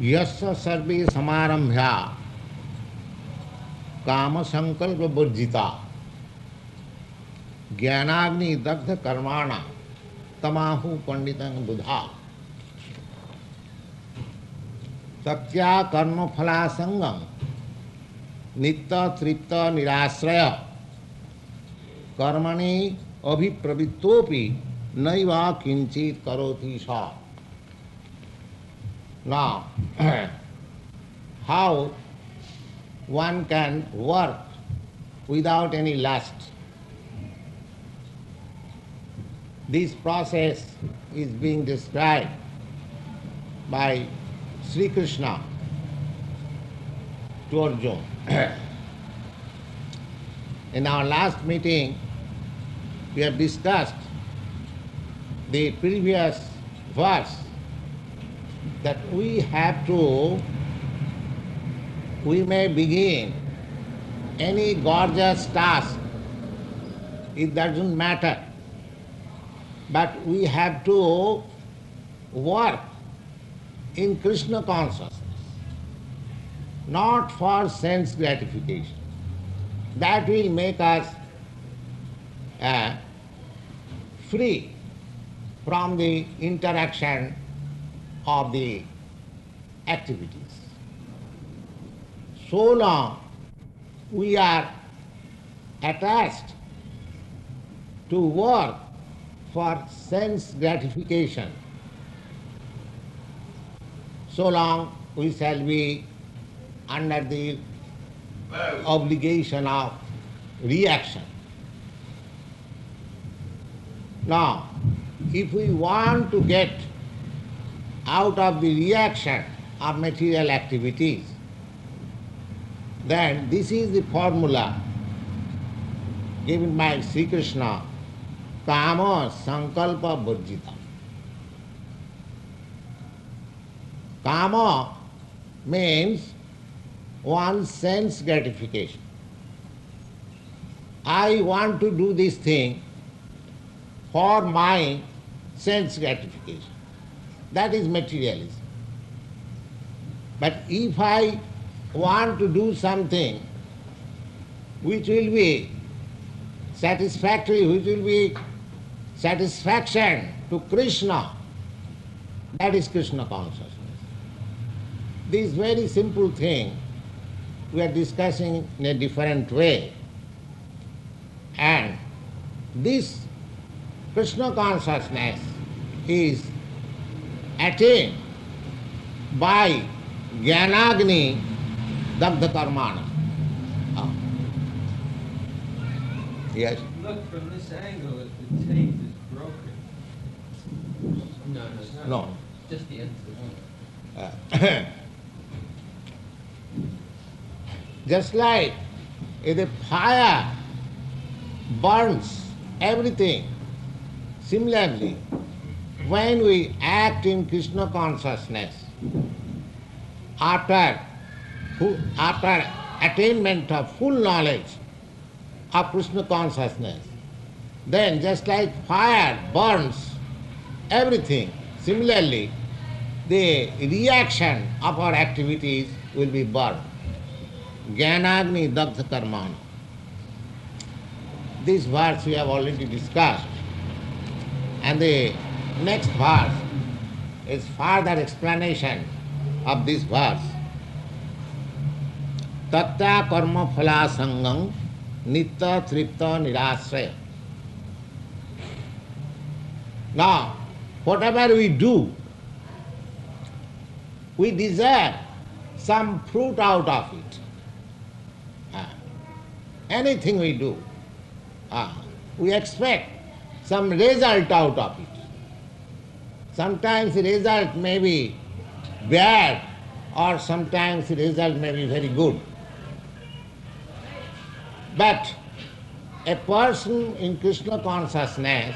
यस्य सर्वे समारंभ्या काम संकल्प वर्जिता ज्ञानाग्नि दग्ध कर्माणा तमाहु पंडितं बुधा सत्या कर्म फलासंगम नित्य तृप्त निराश्रय कर्मणि अभिप्रवृत्तोपि नैवा किंचित करोति सा. Now, how one can work without any lust? This process is being described by Sri Kṛṣṇa to Arjuna. In our last meeting, we have discussed the previous verse that we may begin any gorgeous task, it doesn't matter, but we have to work in Krishna consciousness, not for sense gratification. That will make us free from the interaction of the activities. So long we are attached to work for sense gratification, so long we shall be under the obligation of reaction. Now, if we want to get out of the reaction of material activities, then this is the formula given by Sri Kṛṣṇa, kama sankalpa varjita. Kama means one's sense gratification. I want to do this thing for my sense gratification. That is materialism. But if I want to do something which will be satisfactory, which will be satisfaction to Krishna, that is Krishna consciousness. This very simple thing we are discussing in a different way. And this Krishna consciousness is attained by Jnanagni Dagdha Karmana. Yes? Look, from this angle, if the tape is broken. No, it's not. No. Just the end of the one. Just like if the fire burns everything, similarly, when we act in Krishna consciousness, after attainment of full knowledge of Krishna consciousness, then just like fire burns everything, similarly, the reaction of our activities will be burned. Jnanagni dagdha karmana. This verse we have already discussed, and the next verse is further explanation of this verse. Tatya karma phala sangam nitya tripta nirasraya. Now, whatever we do, we desire some fruit out of it. Anything we do, we expect some result out of it. Sometimes the result may be bad, or sometimes the result may be very good. But a person in Krishna consciousness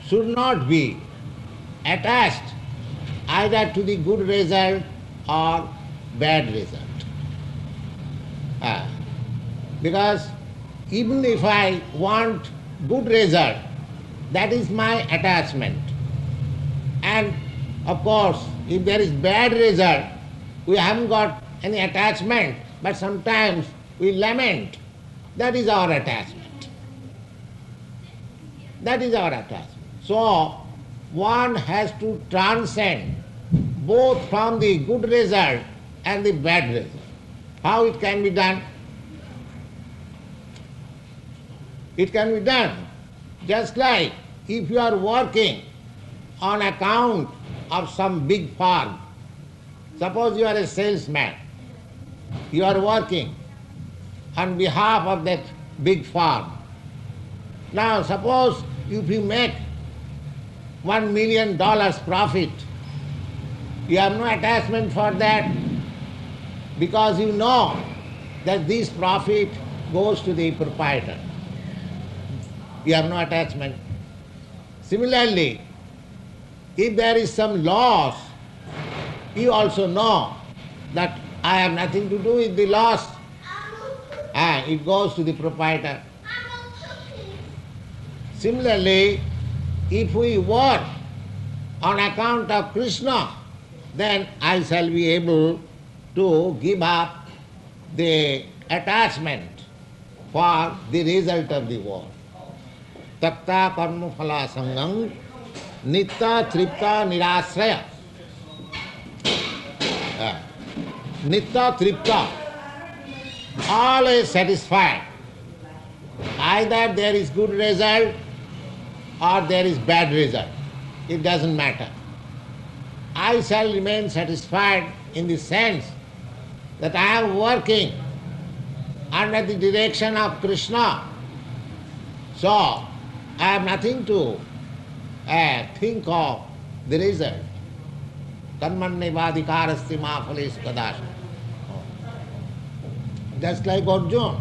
should not be attached either to the good result or bad result. Because even if I want good result, that is my attachment. And Of course, if there is bad result, we haven't got any attachment, but sometimes we lament. That is our attachment. That is our attachment. So, one has to transcend both from the good result and the bad result. How it can be done? It can be done just like if you are working on account of some big firm. Suppose you are a salesman. You are working on behalf of that big firm. Now suppose if you make $1 million profit, you have no attachment for that because you know that this profit goes to the proprietor. You have no attachment. Similarly, if there is some loss, you also know that I have nothing to do with the loss, and it goes to the proprietor. Similarly, if we work on account of Kṛṣṇa, then I shall be able to give up the attachment for the result of the work. Takta karma phala sangam nitta tripta nirasraya. Nitta tripta, always satisfied. Either there is good result or there is bad result. It doesn't matter. I shall remain satisfied in the sense that I am working under the direction of Kṛṣṇa. So, I have nothing to think of the result. Karmannevadhikarasti ma phales kadasana. Just like Arjuna.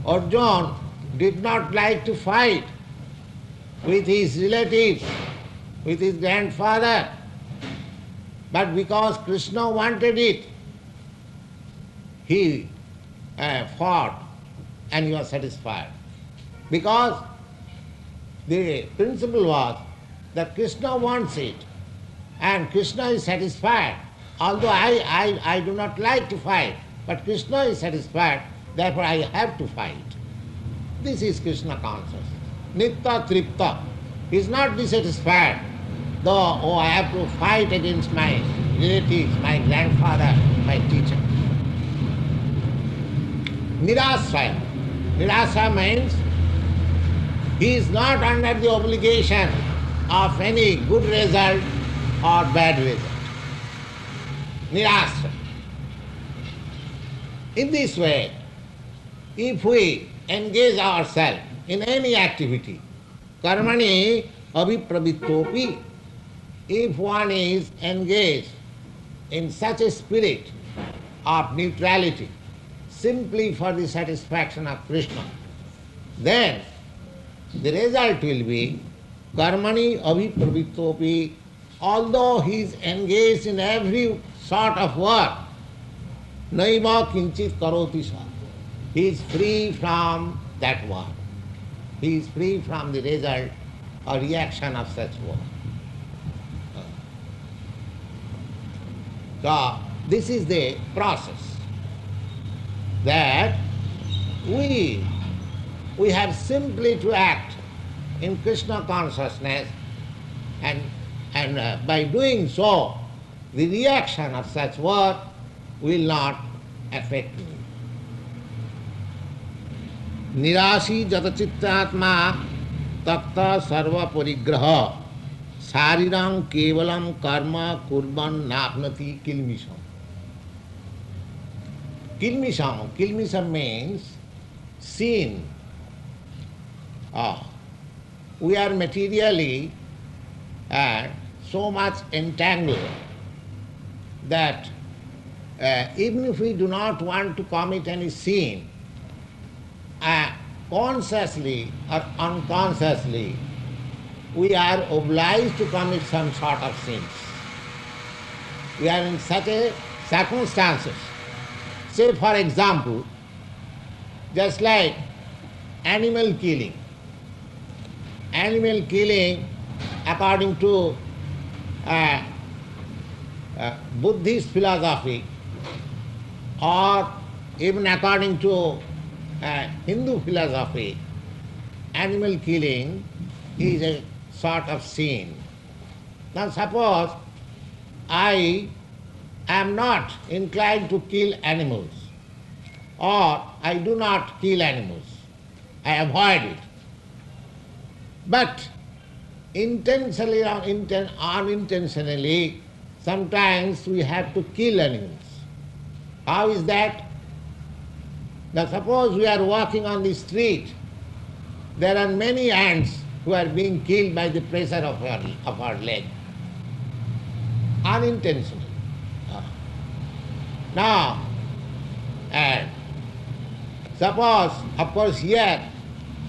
Arjuna did not like to fight with his relatives, with his grandfather, but because Kṛṣṇa wanted it, he fought and he was satisfied. Because the principle was that Kṛṣṇa wants it and Kṛṣṇa is satisfied. Although I do not like to fight, but Kṛṣṇa is satisfied, therefore I have to fight. This is Kṛṣṇa consciousness. Nitta tripta. He is not dissatisfied, though, oh, I have to fight against my relatives, my grandfather, my teacher. Nirasraya. Nirasraya means he is not under the obligation of any good result or bad result. Nirasraya. In this way, if we engage ourselves in any activity, karmani abhipravittopi, if one is engaged in such a spirit of neutrality, simply for the satisfaction of Kṛṣṇa, then the result will be karmani abhipravittopi, although he is engaged in every sort of work, naiva kinchit karoti sa, he is free from that work. He is free from the result or reaction of such work. So, this is the process that we have simply to act in Kṛṣṇa consciousness, and by doing so, the reaction of such work will not affect me. Nirasi jatachittatma takta sarva parigraha sarirang kevalam karma kurban napnati kilmisham. Kilmisham. Kilmisham means sin. We are materially so much entangled that even if we do not want to commit any sin, consciously or unconsciously, we are obliged to commit some sort of sins. We are in such a circumstances. Say, for example, just like animal killing. Animal killing, according to uh, Buddhist philosophy, or even according to Hindu philosophy, animal killing is a sort of sin. Now suppose I am not inclined to kill animals, or I do not kill animals, I avoid it. But intentionally or unintentionally, sometimes we have to kill animals. How is that? Now suppose we are walking on the street, there are many ants who are being killed by the pressure of our leg, unintentionally. Now, and suppose, of course, here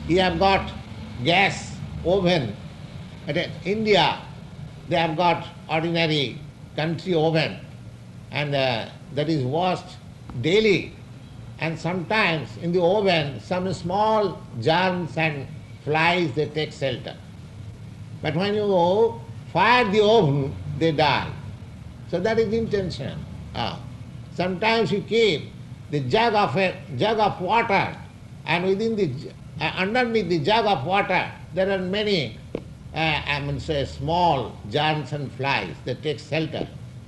you have got gas oven. At India, they have got ordinary country oven, and that is washed daily. And sometimes in the oven, some small germs and flies, they take shelter. But when you fire the oven, they die. So that is intentional. Sometimes you keep the jug of water, and within the underneath the jug of water, there are many, small germs and flies that take shelter.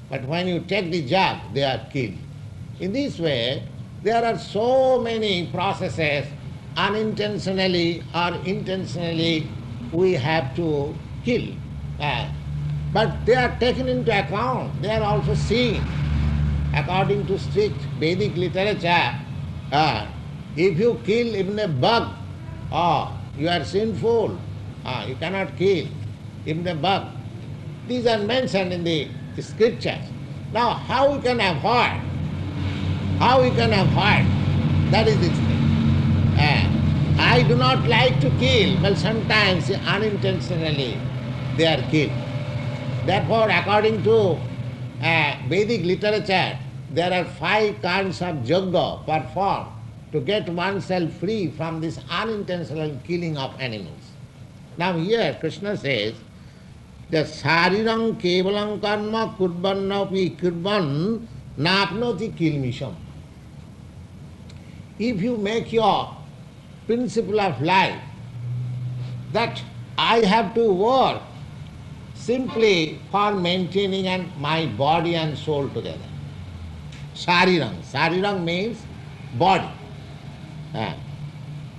But when you take the jug, they are killed. In this way, there are so many processes, unintentionally or intentionally, we have to kill. But they are taken into account. They are also seen. According to strict Vedic literature, if you kill even a bug, you are sinful. You cannot kill even a bug. These are mentioned in the scriptures. Now, how we can avoid? How we can avoid? That is the thing. I do not like to kill, but sometimes unintentionally they are killed. Therefore, according to Vedic literature, there are 5 kinds of yoga performed to get oneself free from this unintentional killing of animals. Now here Kṛṣṇa says that sarirang kevalang karma kurvannapi kurvan napnoti kilmisham. If you make your principle of life that I have to work simply for maintaining my body and soul together. Sarirang. Sarirang means body.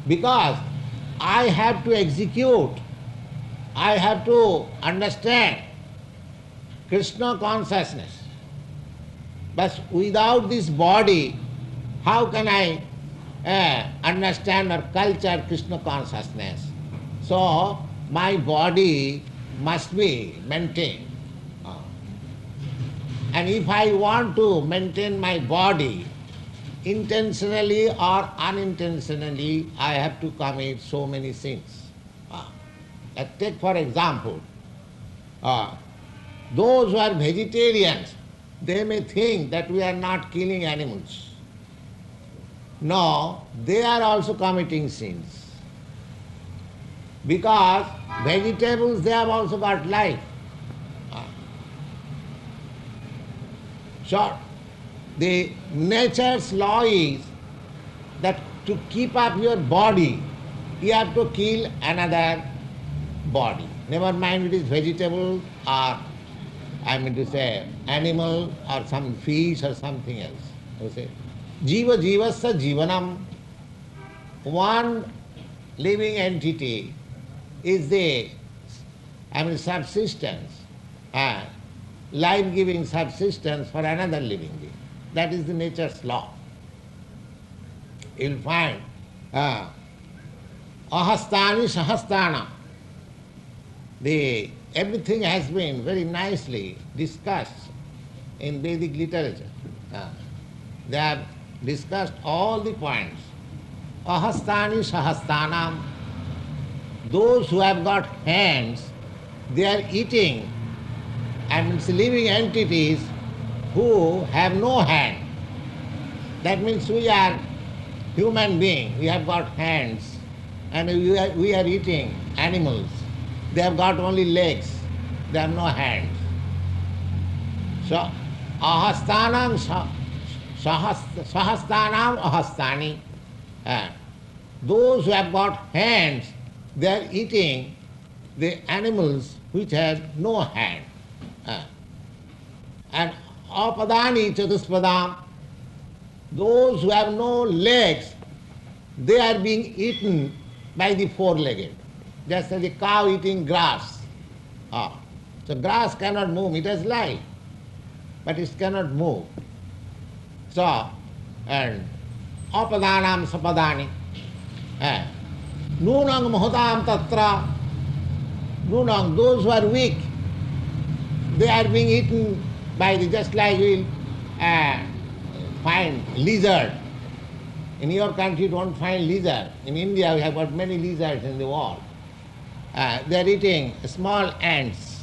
Because I have to execute, I have to understand Kṛṣṇa consciousness. But without this body, how can I understand or culture Kṛṣṇa consciousness? So, my body must be maintained. And if I want to maintain my body, intentionally or unintentionally, I have to commit so many sins. Take for example, those who are vegetarians, they may think that we are not killing animals. No, they are also committing sins. Because vegetables, they have also got life. So, the nature's law is that to keep up your body, you have to kill another body. Never mind it is vegetable or, animal or some fish or something else. You say, Jiva jivasya jivanam. One living entity is the subsistence, life-giving subsistence for another living being. That is the nature's law. You'll find ahastani sahastana. Everything has been very nicely discussed in Vedic literature. They have discussed all the points. Ahastani sahastanam. Those who have got hands, they are eating, living entities who have no hand. That means we are human beings, we have got hands, and we are eating animals. They have got only legs, they have no hands. So, ahastanam sahastanam ahastani. Those who have got hands, they are eating the animals which have no hand. And apadani chatuspadam, those who have no legs, they are being eaten by the four-legged. Just as a cow eating grass. So grass cannot move, it has life, but it cannot move. So, and apadanam sapadani. Nunang mahodam tatra. Nunang, those who are weak, they are being eaten by the, just like you will find lizard. In your country you don't find lizard. In India we have got many lizards in the wall. They are eating small ants.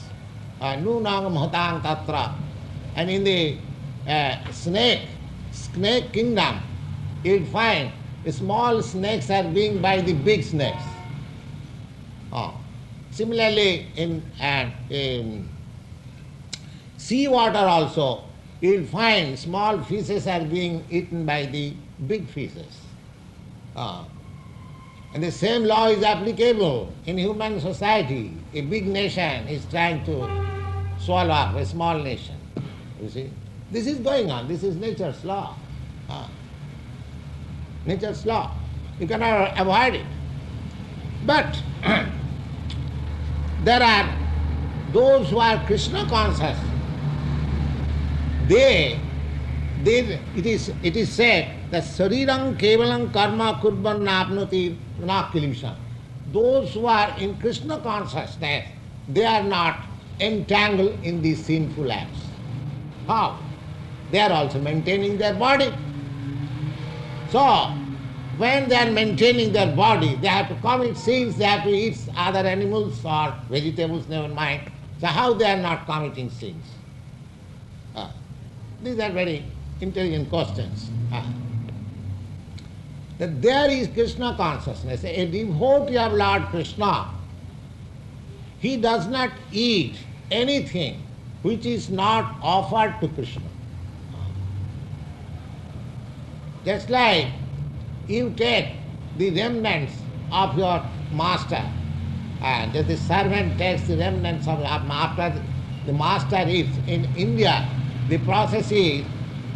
Nunang mahodam tatra. And in the snake kingdom, you will find small snakes are being by the big snakes. Similarly, in sea water also, you will find small fishes are being eaten by the big fishes. And the same law is applicable in human society. A big nation is trying to swallow up a small nation. You see, this is going on. This is nature's law. Nature's law. You cannot avoid it. But there are those who are Kṛṣṇa conscious. It is said that sarirang kevalam karma kurban napnoti na kilimsam. Those who are in Kṛṣṇa consciousness, they are not entangled in these sinful acts. How? They are also maintaining their body. So, when they are maintaining their body, they have to commit sins, they have to eat other animals or vegetables, never mind. So how they are not committing sins? These are very intelligent questions. That there is Kṛṣṇa consciousness. A devotee of Lord Kṛṣṇa, he does not eat anything which is not offered to Kṛṣṇa. Just like you take the remnants of your master, and the servant takes the remnants of after the master eats. In India, the process is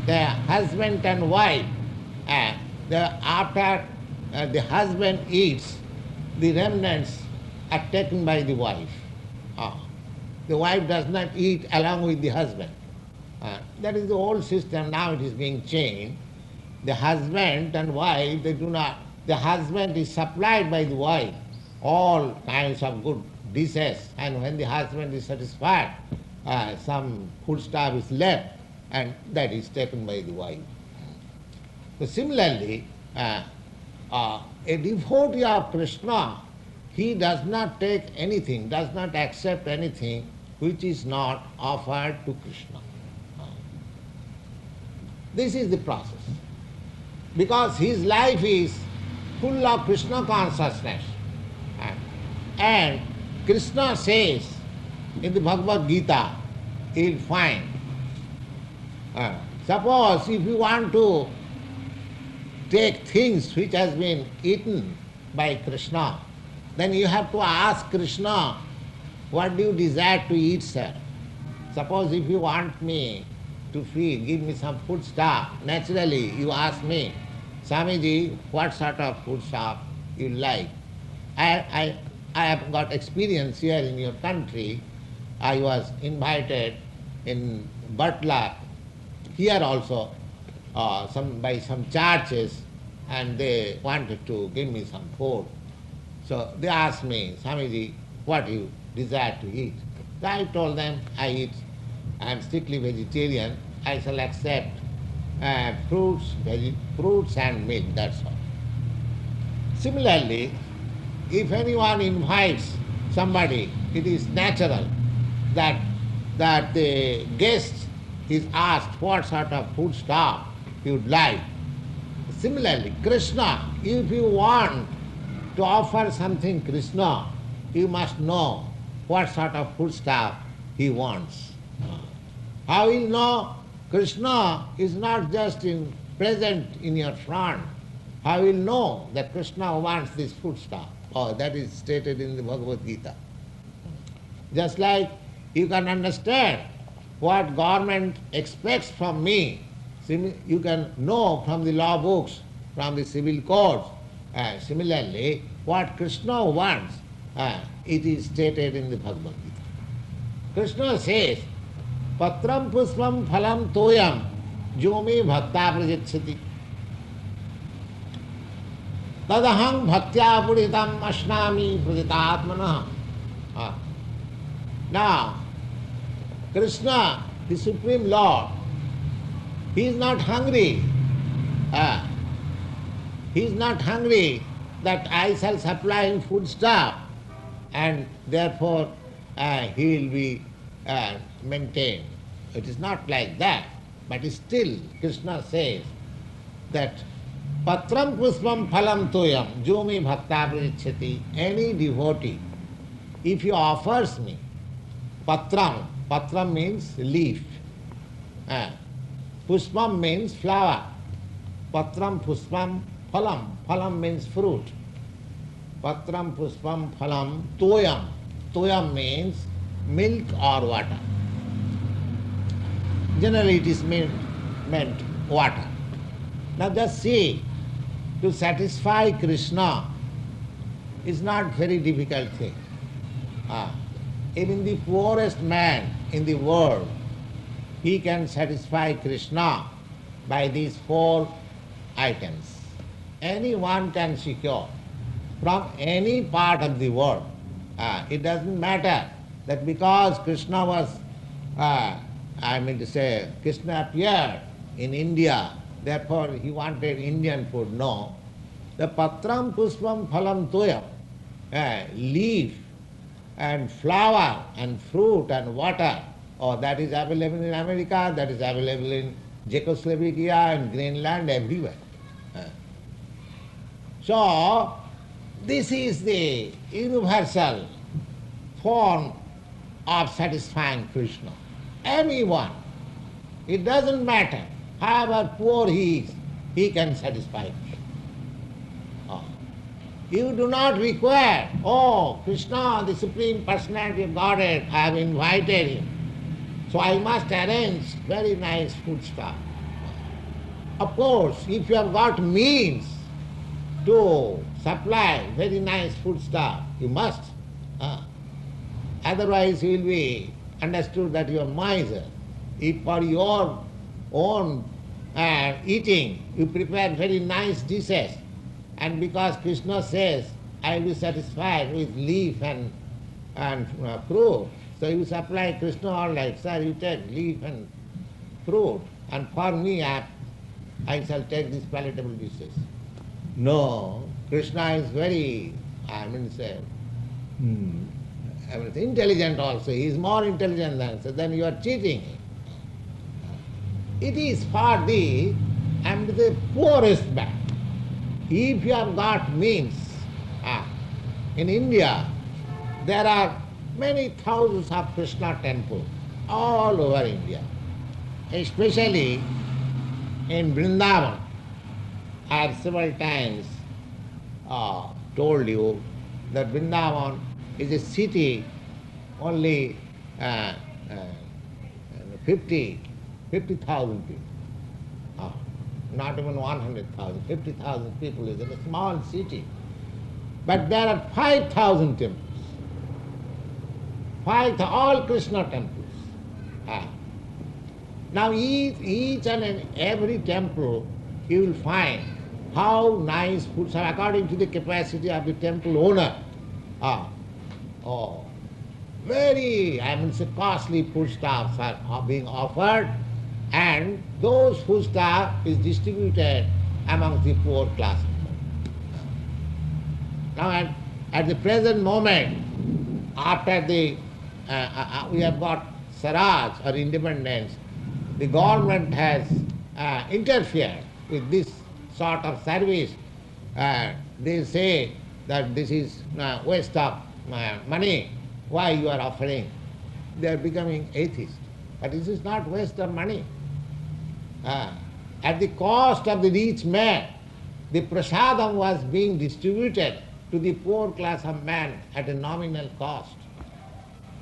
the husband and wife, after the husband eats, the remnants are taken by the wife. The wife does not eat along with the husband. That is the old system. Now it is being changed. The husband and wife, they do not, the husband is supplied by the wife all kinds of good dishes, and when the husband is satisfied, some food stuff is left, and that is taken by the wife. So similarly, a devotee of Kṛṣṇa, he does not take anything, does not accept anything which is not offered to Kṛṣṇa. This is the process. Because his life is full of Kṛṣṇa consciousness. And Kṛṣṇa says in the Bhagavad Gita, you will find, suppose if you want to take things which has been eaten by Kṛṣṇa, then you have to ask Kṛṣṇa, what do you desire to eat, sir? Suppose if you want me to feed, give me some food stuff, naturally you ask me, Swamiji, what sort of food stuff you like? I have got experience here in your country. I was invited in Butler, here also, by some churches, and they wanted to give me some food. So they asked me, Swamiji, what you desire to eat? So I told them, I am strictly vegetarian, I shall accept fruits and milk, that's all. Similarly, if anyone invites somebody, it is natural that the guest is asked what sort of food stuff you would like. Similarly, Kṛṣṇa, if you want to offer something Kṛṣṇa, you must know what sort of food stuff he wants. How will know Krishna is not just present in your front? How will know that Krishna wants this foodstuff? Oh, that is stated in the Bhagavad Gita. Just like you can understand what government expects from me, you can know from the law books, from the civil codes. Similarly, what Krishna wants, it is stated in the Bhagavad Gita. Krishna says, Patram puspam phalam toyam jomi bhakta prajachati tadaham bhaktya puritam ashnami prajitatmanah. Now, Krishna, the Supreme Lord, he is not hungry. He is not hungry that I shall supply him foodstuff and therefore he will be maintained. It is not like that. But still, Krishna says that Patram puspam phalam toyam jomi bhakta prajachati. Any devotee, if he offers me patram means leaf, puspam means flower, patram puspam phalam means fruit, patram puspam phalam toyam means milk or water. Generally it is meant water. Now just see, to satisfy Krishna is not very difficult thing. Even the poorest man in the world, he can satisfy Krishna by these 4 items. Anyone can secure from any part of the world. It doesn't matter that because Krishna was, Krishna appeared in India, therefore he wanted Indian food. No. The patram puspam phalam toyam, leaf and flower and fruit and water, that is available in America, that is available in Czechoslovakia and Greenland, everywhere. So, this is the universal form of satisfying Krishna. Anyone, it doesn't matter, however poor he is, he can satisfy Krishna. You do not require, Krishna, the Supreme Personality of Godhead, I have invited him, so I must arrange very nice foodstuff. Of course, if you have got means to supply very nice foodstuff, you must. Otherwise you will be understood that you are miser. If for your own eating you prepare very nice dishes, and because Krishna says, I will be satisfied with leaf and fruit, so you supply Krishna all right, sir, you take leaf and fruit, and for me I shall take these palatable dishes. No, Krishna is very, intelligent also. He is more intelligent than, so then you are cheating him. It is for the poorest man. If you have got means, in India there are many thousands of Krishna temples all over India, especially in Vrindavan. I have several times told you that Vrindavan is a city only 50,000 people. Not even 100,000, 50,000 people is a small city. But there are 5,000 temples. All Krishna temples. Now each and every temple you will find how nice foods are according to the capacity of the temple owner. Very, costly foodstuffs are being offered, and those foodstuff is distributed among the poor class. Now at the present moment, after the we have got Swaraj or independence, the government has interfered with this sort of service. They say that this is waste of money. Why you are offering? They are becoming atheists. But this is not waste of money. At the cost of the rich man, the prasadam was being distributed to the poor class of man at a nominal cost.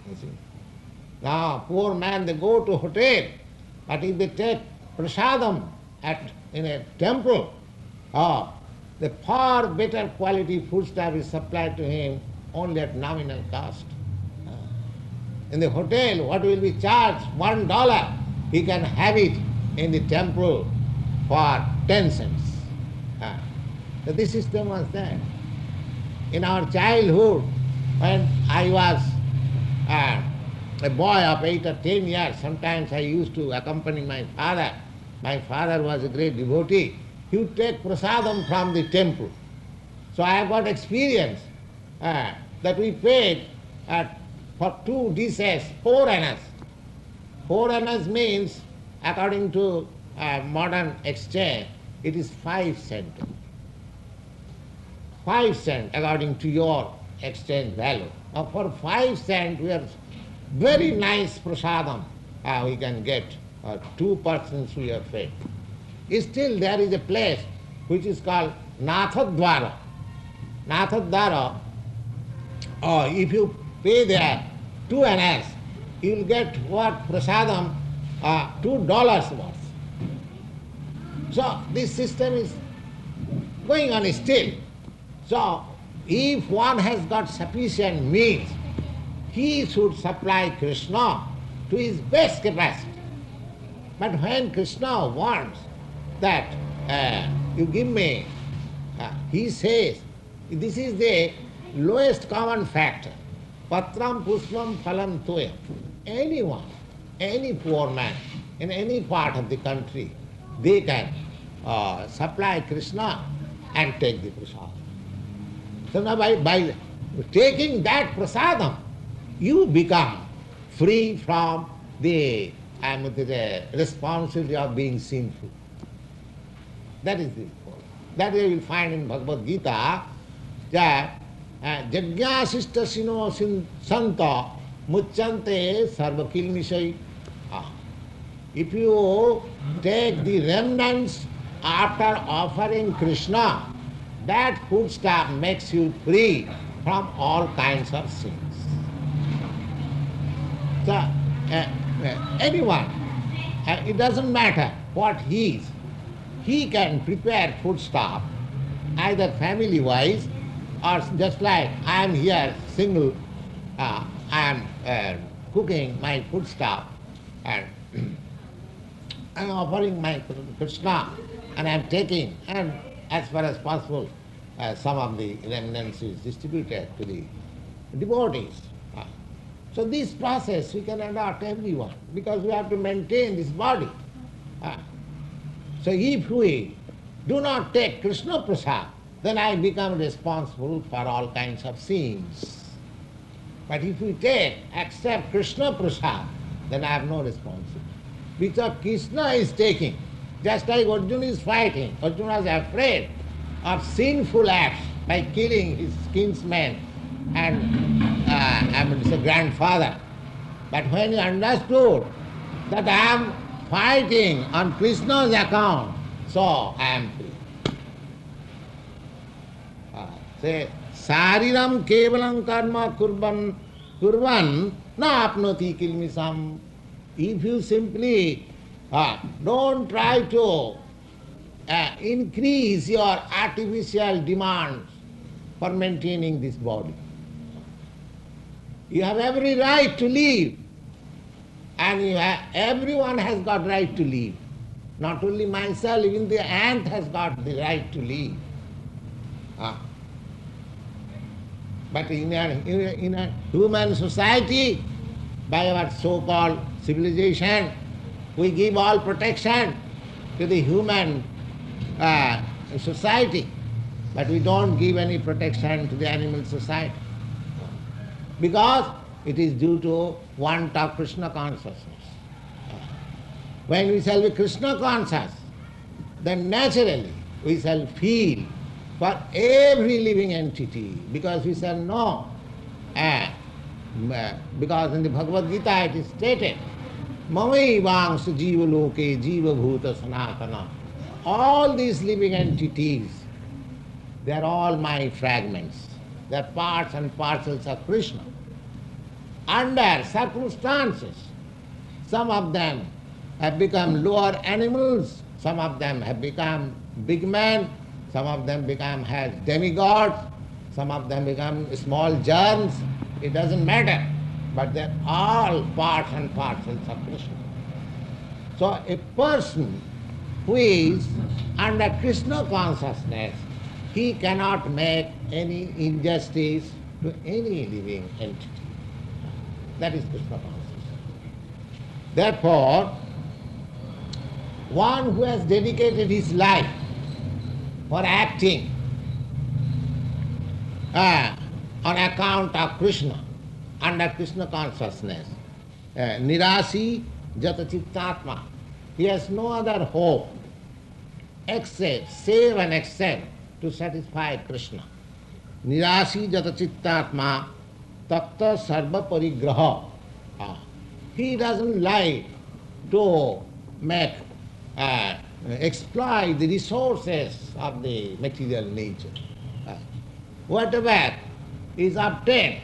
You see. Now, poor man, they go to hotel, but if they take prasadam in a temple, the far better quality foodstuff is supplied to him only at nominal cost. In the hotel, what will be charged? $1. He can have it in the temple for 10 cents. So this system was there. In our childhood, when I was a boy of 8 or 10 years, sometimes I used to accompany my father. My father was a great devotee. He would take prasadam from the temple. So I have got experience that we paid for 2 dishes 4 annas. 4 annas means, according to modern exchange, it is 5 cents. 5 cents according to your exchange value. Now for 5 cents we are very nice prasadam we can get. 2 persons we are fed. Still there is a place which is called Nathadwara. Nathadwara, if you pay there 2 annas, you will get what prasadam $2 worth. So this system is going on still. So if one has got sufficient means, he should supply Kṛṣṇa to his best capacity. But when Kṛṣṇa wants that you give me, he says, this is the lowest common factor. Patram pushpam phalam toya. Anyone, any poor man in any part of the country, they can supply Kṛṣṇa and take the prasadam. So now by taking that prasadam, you become free from the responsibility of being sinful. That is the point. That you will find in Bhagavad Gita that Jagyasishtasino santa mucchante sarvakilmishai. If you take the remnants after offering Kṛṣṇa, that foodstuff makes you free from all kinds of sins. So, anyone, it doesn't matter what he is, he can prepare foodstuff either family-wise or just like I am here single, I am cooking my foodstuff and I am offering my Kṛṣṇa and I am taking, and as far as possible, some of the remnants is distributed to the devotees. So this process we can adopt everyone because we have to maintain this body. So if we do not take Kṛṣṇa prasad, then I become responsible for all kinds of sins. But if we accept Kṛṣṇa prasad, then I have no responsibility. Because Kṛṣṇa is taking, just like Arjuna is fighting, Arjuna is afraid of sinful acts by killing his kinsman and his grandfather. But when he understood that I am fighting on Kṛṣṇa's account, so I am free. Say, Sariram kevalam karma kurvan na apnoti kilmisam. If you simply don't try to increase your artificial demands for maintaining this body. You have every right to live, and everyone has got right to live. Not only myself, even the ant has got the right to live. But in a human society, by our so-called civilization, we give all protection to the human society, but we don't give any protection to the animal society. Because it is due to want of Kṛṣṇa consciousness. When we shall be Kṛṣṇa conscious, then naturally we shall feel for every living entity, because we shall know, because in the Bhagavad Gita it is stated Mamai vangsa jiva loke jiva bhuta sanatana. All these living entities, they are all my fragments. They are parts and parcels of Krishna. Under circumstances, some of them have become lower animals, some of them have become big men, some of them become has demigods, some of them become small germs. It doesn't matter. But they're all parts and parcels of Krishna. So a person who is under Krishna consciousness, he cannot make any injustice to any living entity. That is Krishna consciousness. Therefore, one who has dedicated his life for acting on account of Krishna, under Krishna consciousness, nirasi jata chittatma, he has no other hope except, save and except to satisfy Krishna. Nirasi jata chittatma takta sarva parigraha. He doesn't like to make, exploit the resources of the material nature. Whatever is obtained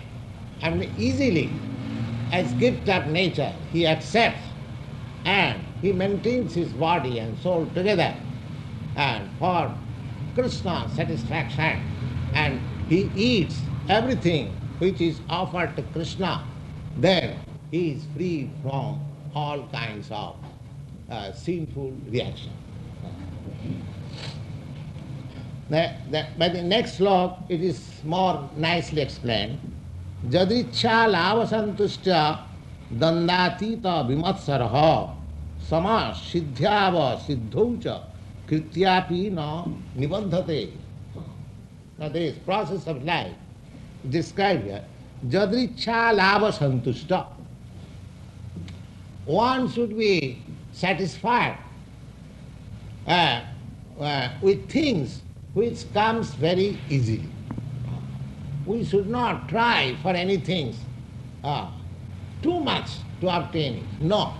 and easily as gift of nature, he accepts and he maintains his body and soul together and for Krishna satisfaction, and he eats everything which is offered to Krishna, then he is free from all kinds of sinful reaction. By the next slok, it is more nicely explained. Jadicha lava santushya dandatita vimatsaraha sama siddhyava siddhaucha krityapi na nibandhate. Now this process of life described here. Jadricha lava santushya. One should be satisfied with things which comes very easily. We should not try for anything too much to obtain it. No.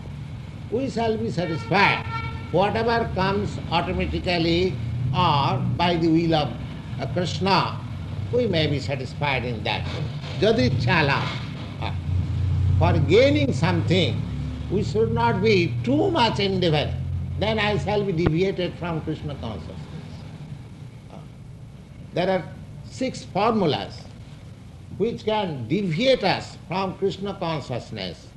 We shall be satisfied. Whatever comes automatically or by the will of Krishna, we may be satisfied in that. Jadichala. For gaining something, we should not be too much endeavor. Then I shall be deviated from Krishna consciousness. There are 6 formulas which can deviate us from Krishna consciousness,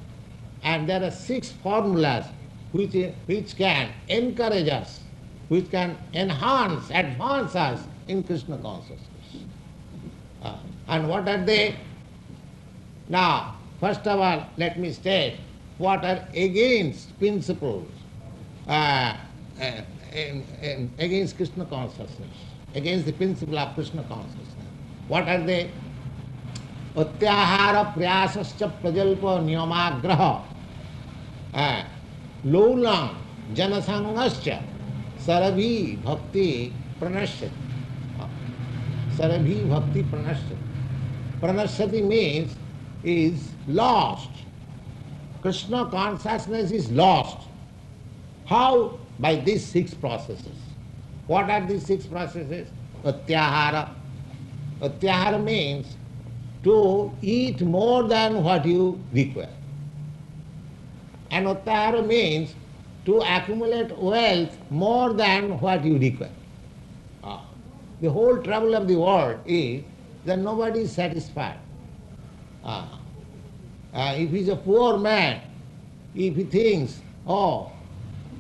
and there are 6 formulas which can encourage us, which can enhance, advance us in Krishna consciousness. And what are they? Now, first of all, let me state what are against principles, against Krishna consciousness, against the principle of Krishna consciousness. What are they? Atyahara prayasascha prajalpa niyamagraha laulam janasangascha sarabhi bhakti pranashyati. Sarabhi bhakti pranashyati. Pranashyati means is lost. Krishna consciousness is lost. How? By these 6 processes. What are these 6 processes? Atyahara. Atyahara means to eat more than what you require. And atyahara means to accumulate wealth more than what you require. The whole trouble of the world is that nobody is satisfied. If he is a poor man, if he thinks, oh,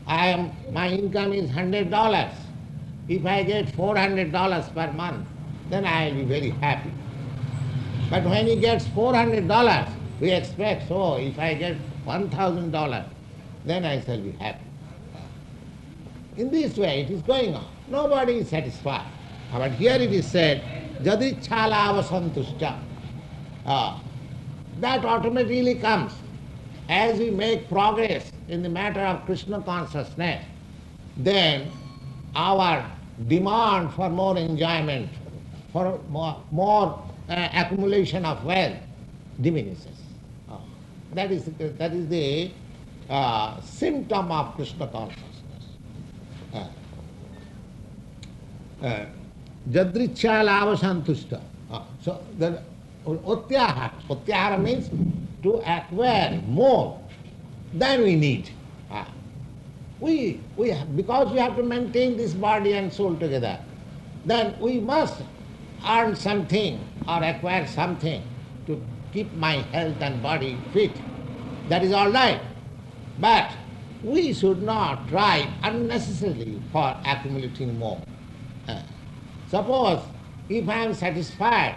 my income is $100, if I get $400 per month, then I will be very happy. But when he gets $400, we expect, oh, if I get $1,000, then I shall be happy. In this way it is going on. Nobody is satisfied. But here it is said, Jadichala avasantushya. That automatically comes as we make progress in the matter of Krishna consciousness. Then our demand for more enjoyment, for more accumulation of wealth diminishes. That is the symptom of Krishna consciousness. Jadricha lava santushta. So the Utyahara means to acquire more than we need. Because we have to maintain this body and soul together, then we must earn something or acquire something to keep my health and body fit. That is all right. But we should not try unnecessarily for accumulating more. Suppose if I am satisfied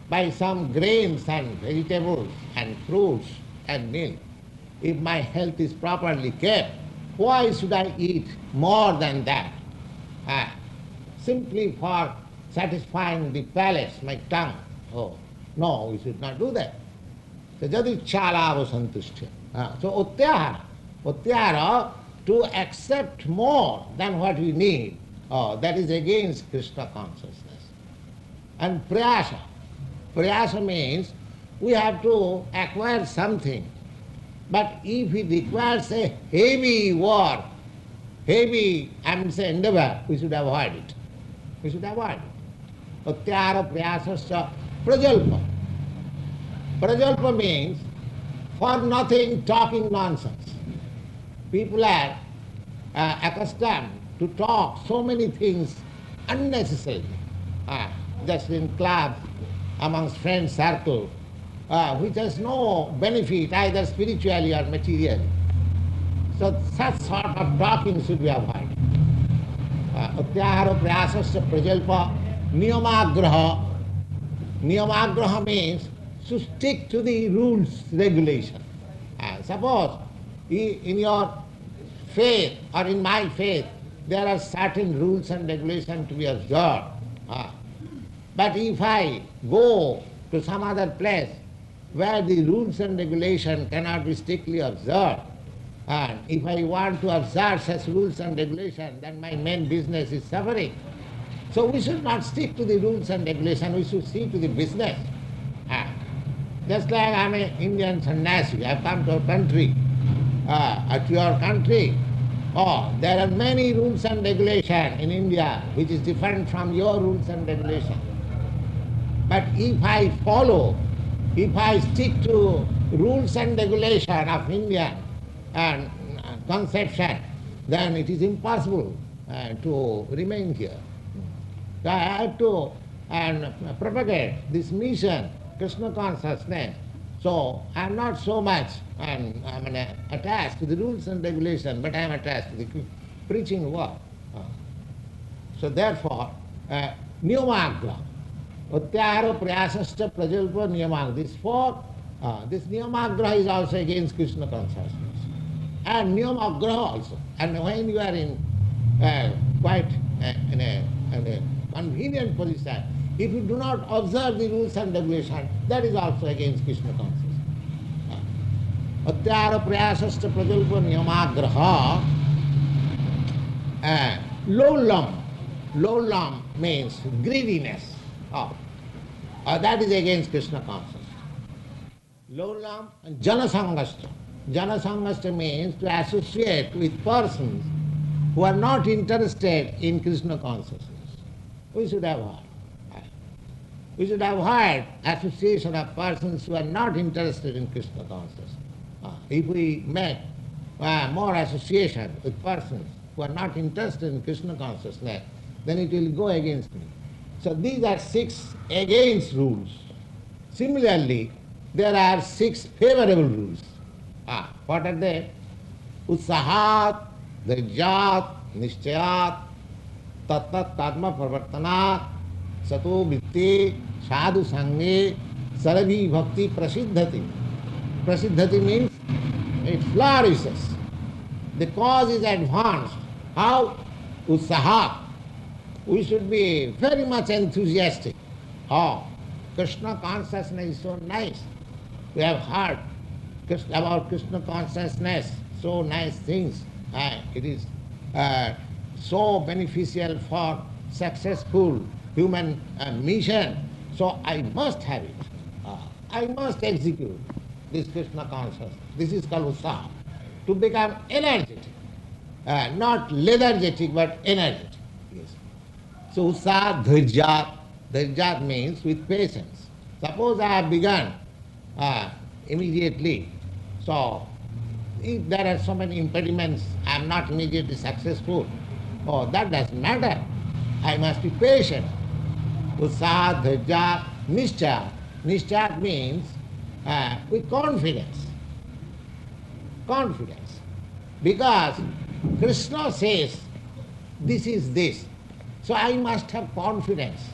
by some grains and vegetables and fruits and milk, if my health is properly kept, why should I eat more than that? Simply for satisfying the palace, my tongue. Oh, no, we should not do that. So jadi chalava santushtya. So utyahara, to accept more than what we need, that is against Krishna consciousness. And prayasa means we have to acquire something. But if it requires a heavy work, heavy, endeavor, we should avoid it. We should avoid it. Utyahara prayasasya prajalpa. Prajalpa means for nothing talking nonsense. People are accustomed to talk so many things unnecessarily. Just in clubs, amongst friends circle, which has no benefit either spiritually or materially. So such sort of talking should be avoided. Utyahara prayasasya prajalpa niyamagraha. Niyamagraha means to stick to the rules, regulation. Suppose in your faith or in my faith there are certain rules and regulations to be observed. But if I go to some other place where the rules and regulations cannot be strictly observed, and if I want to observe such rules and regulations, then my main business is suffering. So we should not stick to the rules and regulations, we should see to the business. Just like I am an Indian sannyasi, I have come to a country, to your country. There are many rules and regulations in India which is different from your rules and regulations. But if I follow, if I stick to rules and regulations of Indian and conception, then it is impossible to remain here. So I have to propagate this mission, Krishna consciousness. So I am not so much attached to the rules and regulations, but I am attached to the preaching work. So therefore, niyamagra, utyahara prayasasya prajalpa niyamagra. This niyamagra is also against Krishna consciousness. And niyamagra also. And when you are in quite in a convenient position, if you do not observe the rules and regulations, that is also against Krishna consciousness. Utyahara prayasasya prajalpa niyamagraha. Lolam means greediness. That is against Krishna consciousness. Lolam and janasangasta. Janasangasta means to associate with persons who are not interested in Krishna consciousness. We should avoid. We should avoid association of persons who are not interested in Krishna consciousness. If we make more association with persons who are not interested in Krishna consciousness, then it will go against me. So these are 6 against rules. Similarly, there are 6 favorable rules. What are they? Utsahat, dhajyat, nishchayat, tattat tatma pravartanat, sato vritti, sadhu sange, sarabhi bhakti prasiddhati. Prasiddhati means it flourishes. The cause is advanced. How? Utsahat. We should be very much enthusiastic. Krishna consciousness is so nice. We have heard about Krishna consciousness, so nice things. It is so beneficial for successful human mission. So I must have it. I must execute this Krishna consciousness. This is called utsaha. to become energetic. Not lethargic, but energetic. Yes. So Utsaha Dhairya. Dhairya means with patience. Suppose I have begun immediately. So if there are so many impediments, I am not immediately successful. Oh, that doesn't matter. I must be patient. Utsaha Dhairya Nishcha. Nishcha means with confidence. Confidence. Because Kṛṣṇa says, this is this. So I must have confidence.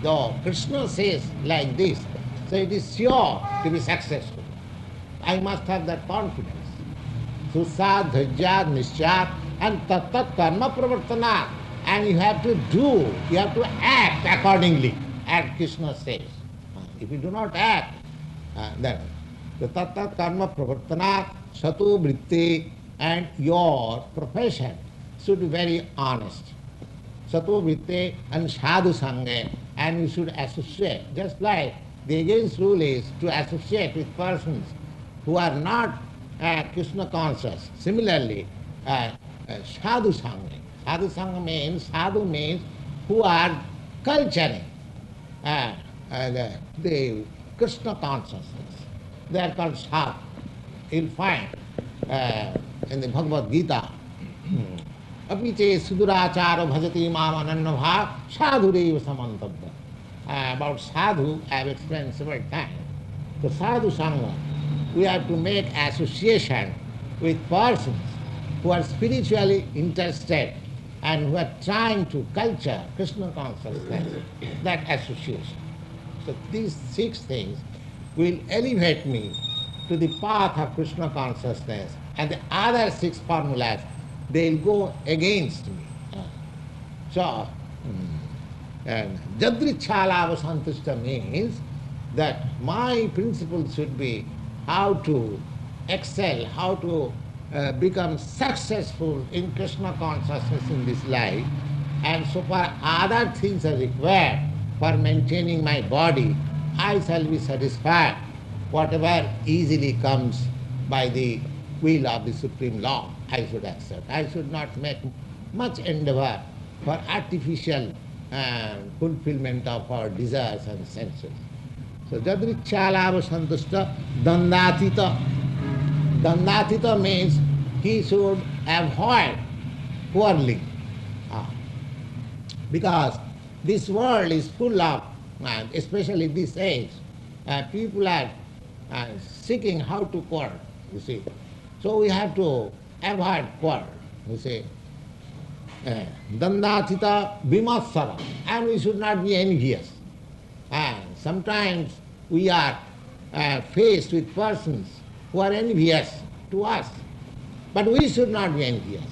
Though Kṛṣṇa says like this, so it is sure to be successful. I must have that confidence. Susad, Dhajjat, Nishchat, and Tattat Karma Pravartana. And you have to do, you have to act accordingly, as Krishna says. If you do not act, then the Tattat Karma Pravartana, Satu Vritti, and your profession should be very honest. Satu Vritti and Sadhu Sangha, and you should associate. Just like the against rule is to associate with persons who are not Krishna conscious. Similarly, Sadhu Sangha. Sadhu means who are culturing the Krishna consciousness. They are called sadhu. You'll find in the Bhagavad Gita, Apiche Sudurachara Bhajati Mam Anannabha Sadhureva Samantabha. About sadhu, I have explained several times. The sadhu sangha, we have to make association with persons who are spiritually interested and who are trying to culture Krishna consciousness, that association. So these 6 things will elevate me to the path of Krishna consciousness, and the other 6 formulas, they'll go against me. So, Jadrichālāva Santushta means that my principle should be how to excel, how to become successful in Krishna consciousness in this life, and so far other things are required for maintaining my body, I shall be satisfied. Whatever easily comes by the will of the Supreme Law, I should accept. I should not make much endeavor for artificial fulfillment of our desires and senses. So, Jadrichālāva Santushta Dandatita. Dandatita means he should avoid quarreling. Because this world is full of, especially this age, people are seeking how to quarrel, you see. So we have to avoid quarrel, you see. Dandatita Vimatsara, and we should not be envious. Sometimes we are faced with persons who are envious to us, but we should not be envious.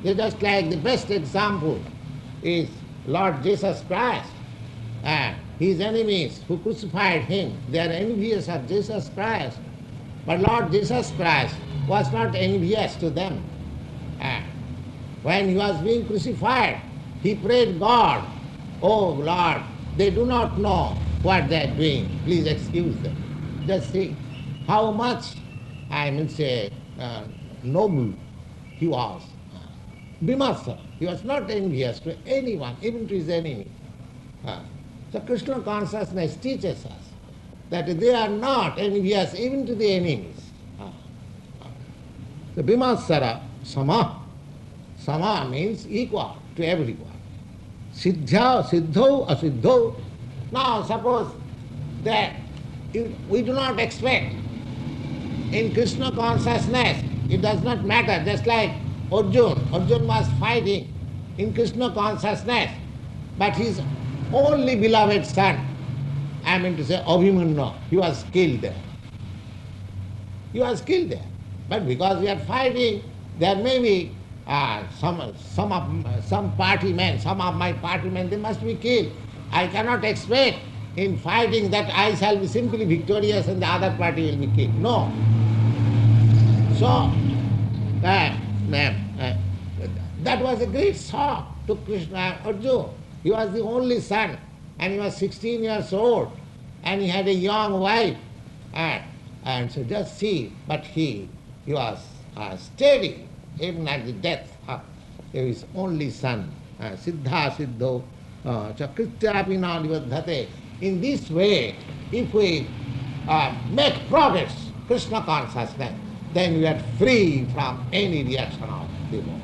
Just like the best example is Lord Jesus Christ. His enemies who crucified him, they are envious of Jesus Christ. But Lord Jesus Christ was not envious to them. When he was being crucified, he prayed God, "Oh Lord, they do not know what they are doing. Please excuse them." Just see how much, noble he was. Vimarsa, he was not envious to anyone, even to his enemy. So Krishna consciousness teaches us that they are not envious even to the enemies. The Vimarsara, Sama. Sama means equal to everyone. Siddha, Siddho, Asiddho. Now suppose that we do not expect in Krishna consciousness, it does not matter, just like Arjuna was fighting in Krishna consciousness, but his only beloved son, Abhimanyu, he was killed there. He was killed there. But because we are fighting, there may be some party men, some of my party men, they must be killed. I cannot expect in fighting that I shall be simply victorious and the other party will be killed. No. So, that was a great shock to Krishna Arjuna. He was the only son, and he was 16 years old, and he had a young wife. And so just see, but he was steady, even at the death of his only son, Siddha Siddho Chakrityapi na nivadhate. In this way, if we make progress, Krishna consciousness, then we are free from any reaction of the world.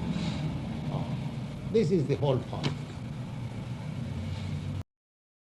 This is the whole point.